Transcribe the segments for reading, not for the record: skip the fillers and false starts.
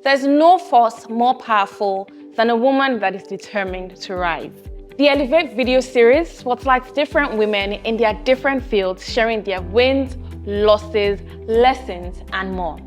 There's no force more powerful than a woman that is determined to rise. The Ellevate video series spotlights different women in their different fields, sharing their wins, losses, lessons, and more.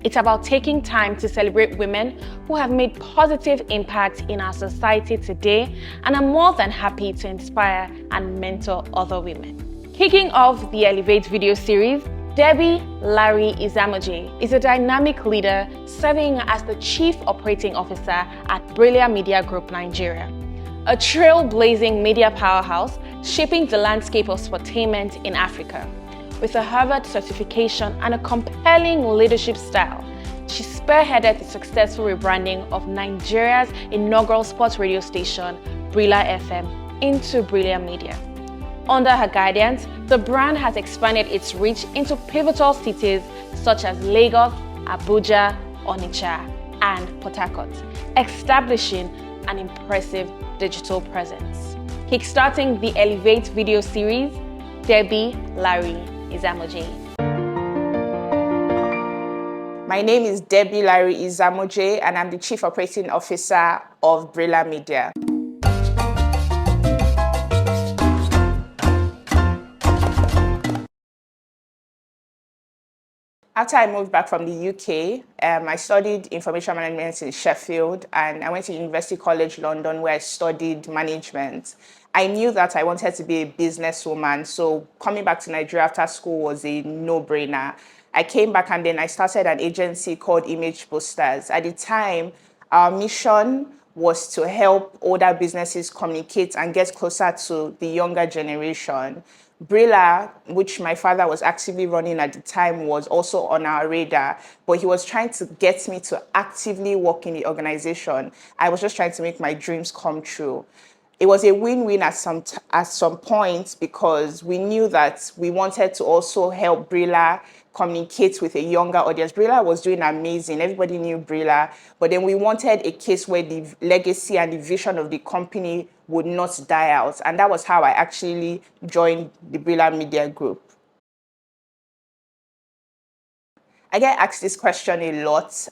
It's about taking time to celebrate women who have made positive impact in our society today and are more than happy to inspire and mentor other women. Kicking off the Ellevate video series, Debbie Larry-Izamoje is a dynamic leader serving as the Chief Operating Officer at Brila Media Group Nigeria, a trailblazing media powerhouse shaping the landscape of sportainment in Africa. With a Harvard certification and a compelling leadership style, she spearheaded the successful rebranding of Nigeria's inaugural sports radio station, Brila FM, into Brila Media. Under her guidance, the brand has expanded its reach into pivotal cities such as Lagos, Abuja, Onitsha, and Port Harcourt, establishing an impressive digital presence. Kickstarting the Ellevate video series, Debbie Larry-Izamoje. My name is Debbie Larry-Izamoje, and I'm the Chief Operating Officer of Brila Media. After I moved back from the UK, I studied information management in Sheffield, and I went to University College London where I studied management. I knew that I wanted to be a businesswoman, so coming back to Nigeria after school was a no-brainer. I came back and then I started an agency called Image Boosters. At the time, our mission was to help older businesses communicate and get closer to the younger generation. Brila, which my father was actively running at the time, was also on our radar, but he was trying to get me to actively work in the organization. I was just trying to make my dreams come true. It was a win-win at some point because we knew that we wanted to also help Brila communicate with a younger audience. Brila was doing amazing. Everybody knew Brila. But then we wanted a case where the legacy and the vision of the company would not die out. And that was how I actually joined the Brila Media Group. I get asked this question a lot.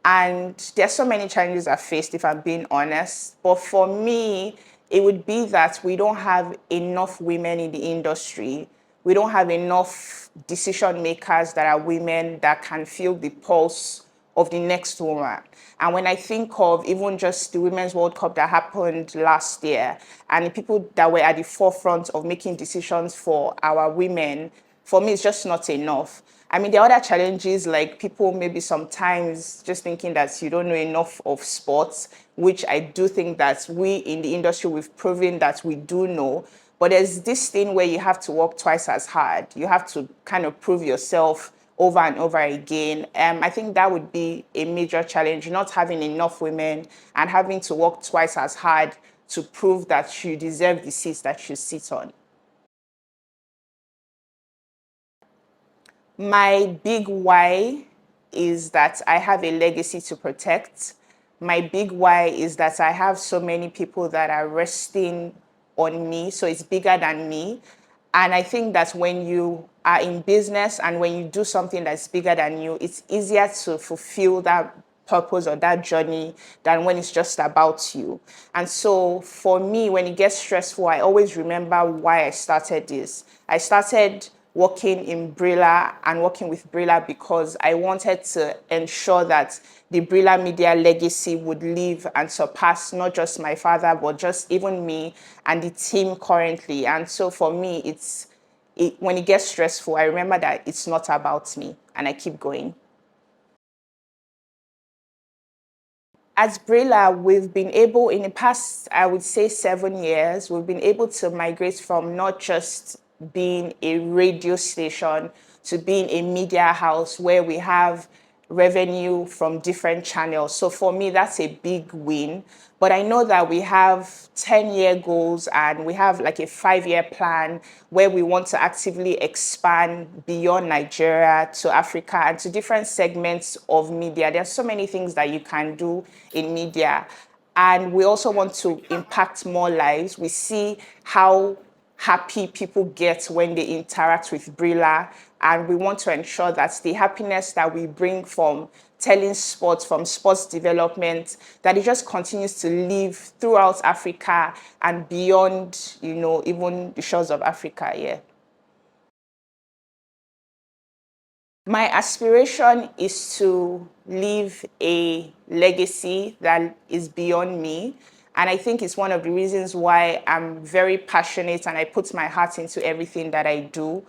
And there's so many challenges I faced, if I'm being honest. But for me, it would be that we don't have enough women in the industry. We don't have enough decision makers that are women that can feel the pulse of the next woman. And when I think of even just the Women's World Cup that happened last year and the people that were at the forefront of making decisions for our women, for me, it's just not enough. I mean, there are other challenges like people maybe sometimes just thinking that you don't know enough of sports, which I do think that we in the industry, we've proven that we do know. But there's this thing where you have to work twice as hard. You have to kind of prove yourself over and over again. I think that would be a major challenge, not having enough women and having to work twice as hard to prove that you deserve the seats that you sit on. My big why is that I have a legacy to protect. My big why is that I have so many people that are resting on me, so it's bigger than me. And I think that when you are in business and when you do something that's bigger than you, it's easier to fulfill that purpose or that journey than when it's just about you. And so for me, when it gets stressful, I always remember why I started this. I started working in Brila and working with Brila because I wanted to ensure that the Brila Media legacy would live and surpass not just my father, but just even me and the team currently. And so for me, when it gets stressful, I remember that it's not about me and I keep going. At Brila, we've been able, in the past, I would say 7 years, we've been able to migrate from not just being a radio station to being a media house where we have revenue from different channels. So for me, that's a big win. But I know that we have 10-year goals and we have like a 5-year plan where we want to actively expand beyond Nigeria to Africa and to different segments of media. There are so many things that you can do in media. And we also want to impact more lives. We see how happy people get when they interact with Brila, and we want to ensure that the happiness that we bring from telling sports, from sports development, that it just continues to live throughout Africa and beyond, even the shores of Africa, yeah. My aspiration is to leave a legacy that is beyond me. And I think it's one of the reasons why I'm very passionate and I put my heart into everything that I do.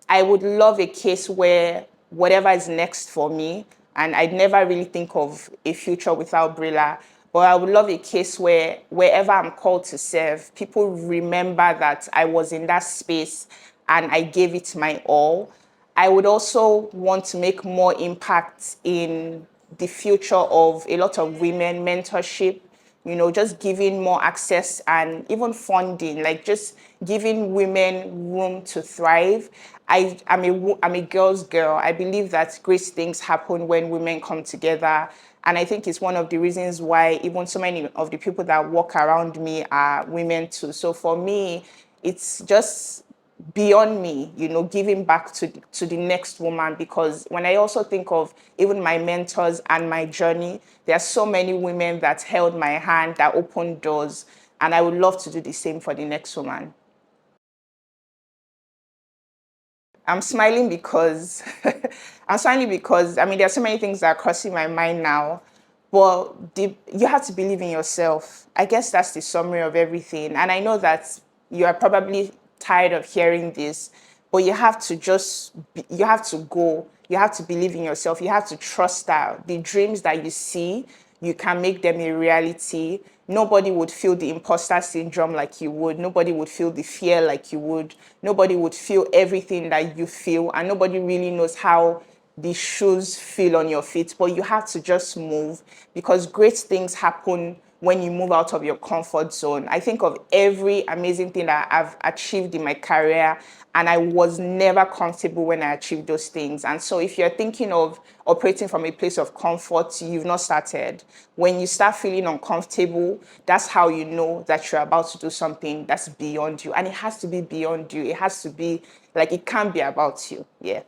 I would love a case where whatever is next for me, and I'd never really think of a future without Brila, but I would love a case where wherever I'm called to serve, people remember that I was in that space and I gave it my all. I would also want to make more impact in the future of a lot of women, mentorship, just giving more access and even funding, like just giving women room to thrive. I'm a girl's girl. I believe that great things happen when women come together. And I think it's one of the reasons why even so many of the people that walk around me are women too. So for me, it's just beyond me, giving back to the next woman. Because when I also think of even my mentors and my journey, there are so many women that held my hand, that opened doors, and I would love to do the same for the next woman. I'm smiling because I mean there are so many things that are crossing my mind now. But you have to believe in yourself. I guess that's the summary of everything. And I know that you are probably tired of hearing this, but you have to you have to go. You have to believe in yourself. You have to trust that the dreams that you see, you can make them a reality. Nobody would feel the imposter syndrome like you would. Nobody would feel the fear like you would. Nobody would feel everything that you feel. And nobody really knows how the shoes feel on your feet. But you have to just move, because great things happen when you move out of your comfort zone. I think of every amazing thing that I've achieved in my career, and I was never comfortable when I achieved those things. And so if you're thinking of operating from a place of comfort, you've not started. When you start feeling uncomfortable, that's how you know that you're about to do something that's beyond you. And it has to be beyond you. It has to be like, it can't be about you. Yeah.